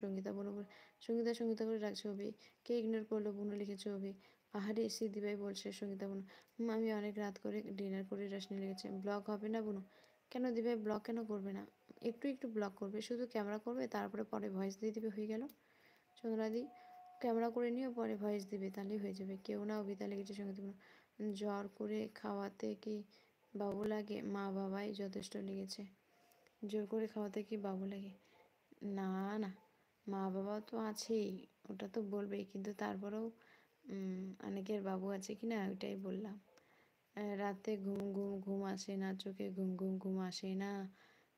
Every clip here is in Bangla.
সঙ্গীতা বুনু সঙ্গীতা সঙ্গীতা করে ডাকছে অভি। কে ইগনোর করলো? বুনু লিখেছে অভি। আহারে এসি দিভাই বলছে সঙ্গীতা বুনু। আমি অনেক রাত করে ডিনার করে রশনি লিখেছে। ব্লগ হবে না বুনু? কেন দিভাই ব্লগ কেন করবে না? একটু একটু ব্লগ করবে, শুধু ক্যামেরা করবে, তারপরে পরে ভয়েস দিয়ে দিবে, হয়ে গেল। চন্দ্রাদি ক্যামেরা করে নিয়ে পরে ভয়েস দিবে, তাহলেই হয়ে যাবে। কেউ না অভিতা লিখেছে সঙ্গীতা বুনু। জ্বর করে খাওয়াতে কি বাবু লাগে? মা বাবাই যথেষ্ট লেগেছে। জোর করে খাওয়াতে কি বাবু লাগে? না না, মা বাবা তো আছেই, ওটা তো বলবেই, কিন্তু তারপরেও অনেকের বাবু আছে কি না, ওইটাই বললাম। রাতে ঘুম ঘুম ঘুম আসে না, চোখে ঘুম ঘুম ঘুম আসে না,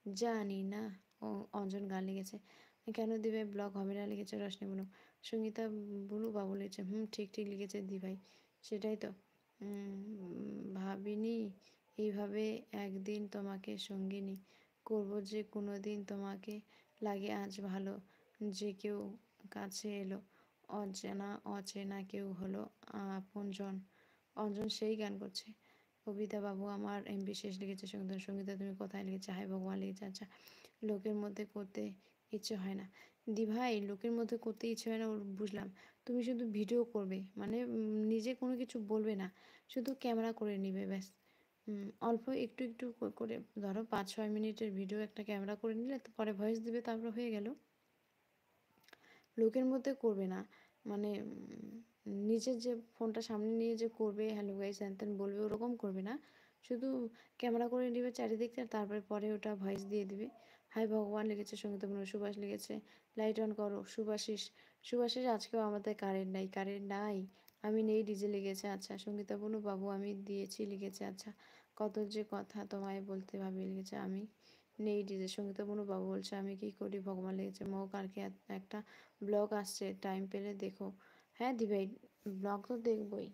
জানি না। ও অঞ্জন গান লিখেছে। কেন দিভাই ব্লগ হবে না লিখেছে রশনি বুনু। সঙ্গীতা বুনু বাবু লিখেছে। ঠিক ঠিক লিখেছে দিভাই, সেটাই তো। ভাবিনি এইভাবে একদিন তোমাকে সঙ্গিনী করবো, যে কোনো দিন তোমাকে লাগে আজ ভালো, যে কেউ কাছে এলো, অজানা অচেনা কেউ হলো আপনজন। অঞ্জন সেই গান করছে। কবিতা বাবু আমার এমবি শেষ লিখেছে সঙ্গীতা। সঙ্গীতা তুমি কোথায় লিখেছে? হাই ভগবান লিখেছে। আচ্ছা, লোকের মধ্যে করতে ইচ্ছে হয় না। দি ভাই, লোকের মধ্যে করতে ইচ্ছে হয় না ওর বুঝলাম। তুমি শুধু ভিডিও করবে, মানে নিজে কোনো কিছু বলবে না, শুধু ক্যামেরা করে নিবে ব্যাস। অল্প একটু একটু করে ধরো 5-6 মিনিটের ভিডিও একটা ক্যামেরা করে নিলে, তো পরে ভয়েস দিবে, তারপর হয়ে গেল। লোকের মধ্যে করবে না, মানে নিজের যে ফোনটা সামনে নিয়ে যে করবে, হ্যালো গাইস হ্যান ত্যান বলবে, ওরকম করবে না। শুধু ক্যামেরা করে নেবে চারিদিকটা, তারপরে পরে ওটা ভয়েস দিয়ে দিবে। হাই ভগবান লিখেছে সঙ্গীতা বুনু। সুভাষ লিখেছে লাইট অন করো। সুভাষিস সুভাষিস আজকেও আমাদের কারেন্ট নাই, কারেন্ট নাই। আমি নেই ডিজে লিখেছে। আচ্ছা, সঙ্গীতা বুনু বাবু আমি দিয়েছি লিখেছে। আচ্ছা, কত যে কথা তোমায় বলতে ভাবি লিখেছে। আমি নেই ডিজে। সঙ্গীতা বুনু বাবু বলছে আমি কি করি ভগবান লিখেছে। মৌ কালকে একটা ব্লগ আসছে, টাইম পেলে দেখো। হ্যাঁ দিভাই, ব্লগ তো দেখবই,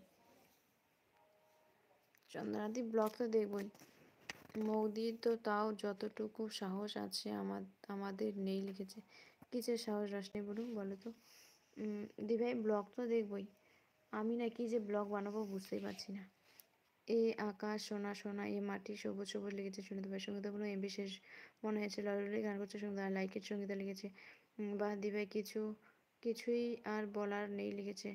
চন্দ্রাদি ব্লগ তো দেখবই। মৌদির তো তাও যতটুকু সাহস আছে আমাদের নেই লিখেছে। কিসের সাহস রশনি বলুন বলো তো? দিভাই ব্লগ তো দেখবই, আমি না কি যে ব্লগ বানাবো বুঝতেই পারছি না। এ আকাশ সোনা সোনা, এ মাটি সবুজ সবুজ লিখেছে সুনিতা ভাই। সঙ্গীতা কোনো এম বিশেষ মনে হয়েছে লড়লি গান করছে সঙ্গীতা। লাইকের সঙ্গীতা লিখেছে। বা দিভাই কিছুই আর বলার নেই লিখেছে।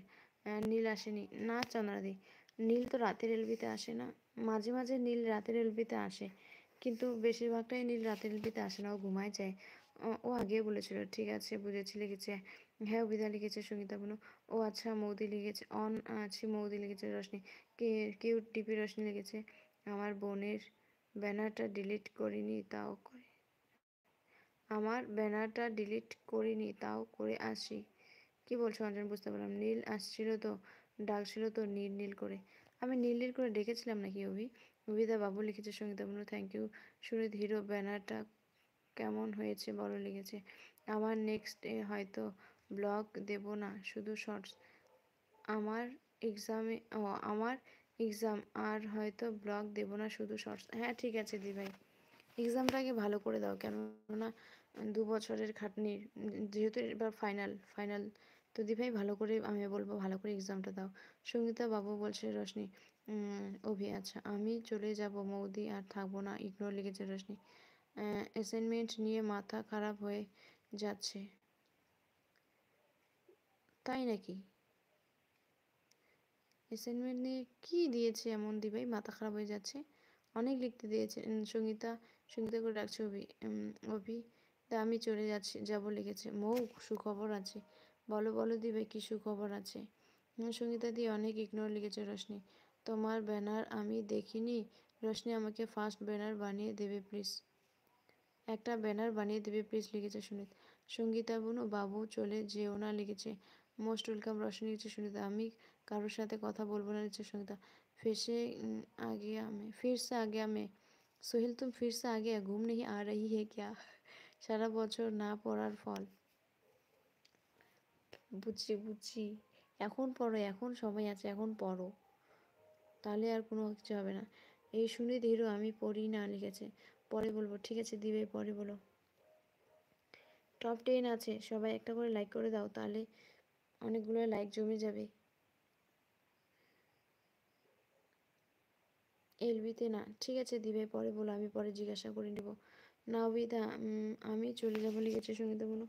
নীল আসেনি না চন্দ্রাদি, নীল তো রাতের এলবিতে আসে না। মাঝে মাঝে নীল রাতের এলবিতে আসে, কিন্তু বেশিরভাগটাই নীল রাতের এলবিতে আসে না, ও ঘুমায় যায়। ও আগে বলেছিল। ঠিক আছে বুঝেছি লিখেছে। হ্যাঁ অভিধা লিখেছে সঙ্গীতা বনু। ও আচ্ছা মৌদি লিখেছে। অন আছি মৌদি লিখেছে রশনি। কেউ টিপি রশনি লিখেছে। আমার বোনের ব্যানারটা ডিলিট করিনি তাও করে আমার ব্যানারটা ডিলিট করিনি তাও করে আসি। কি বলছো অঞ্জন? বুঝতে পারলাম। নীল আসছিল তো, ডাকছিল তো নীল নীল করে। আমি নীল নীল করে ডেকেছিলাম নাকি অভি? অভিদা বাবু লিখেছে সঙ্গীতা বনু। Thank you Surit hero. ব্যানারটা কেমন হয়েছে বলো লিখেছে। আমার নেক্সট ডে হয়তো ব্লগ দেব না, শুধু শর্টস। আমার এক্সামে আমার এক্সাম আর হয়তো ব্লগ দেবো না, শুধু শর্টস। হ্যাঁ ঠিক আছে দিভাই, এক্সামটাকে ভালো করে দাও, কেননা 2 বছরের খাটনির, যেহেতু এবার ফাইনাল ফাইনাল, তো দিভাই ভালো করে, আমি বলবো ভালো করে এক্সামটা দাও। সঙ্গীতা বাবু বলছে রশনি। অভি আচ্ছা আমি চলে যাব মৌদি, আর থাকবো না, ইগনোর লিখেছে রশনি। অ্যাসাইনমেন্ট নিয়ে মাথা খারাপ হয়ে যাচ্ছে। তাই নাকি? অ্যাসাইনমেন্ট নিয়ে কী দিয়েছে এমন দিভাই মাথা খারাপ হয়ে যাচ্ছে? অনেক লিখতে দিয়েছে। সঙ্গীতা করে ডাকছে অভি। অভি তা আমি চলে যাব লিখেছে। মৌ সুখবর আছে। বলো বলো দিভাই, কী সুখবর আছে? সঙ্গীতা দিয়ে অনেক ইগনোর লিখেছে রশনি। তোমার ব্যানার আমি দেখিনি রশনি, আমাকে ফার্স্ট ব্যানার বানিয়ে দেবে প্লিজ। একটা ব্যানার বানিয়ে দেবে প্লিজ লিখেছে সুনিত। সঙ্গীতা বুনু বাবু চলে যেও না লিখেছে। মোস্ট ওয়েলকাম রশনি লিখেছে সুনিতা। আমি কারোর সাথে কথা বলবো না লিখেছে সঙ্গীতা। ফেসে फिर से आ गया मैं। সোহেল तुम फिर से आ गया, घूम नहीं आ रही है क्या? সারা বছর না পড়ার ফল। বুঝছি বুঝছি, এখন পড়ো, এখন সময় আছে, এখন পড়ো, তাহলে আর কোনো কিছু হবে না। এই শুনে ধীরো আমি পড়ি না লিখেছে। পরে বলবো। ঠিক আছে দিবে, পরে বলো। টপ 10 আছে, সবাই একটা করে লাইক করে দাও, তাহলে অনেকগুলো লাইক জমে যাবে। এলবিতে না, ঠিক আছে দিবে পরে বলো, আমি পরে জিজ্ঞাসা করে নেব। না অবিদা আমি চলে যাবো লিখেছে সঙ্গীতা বলো।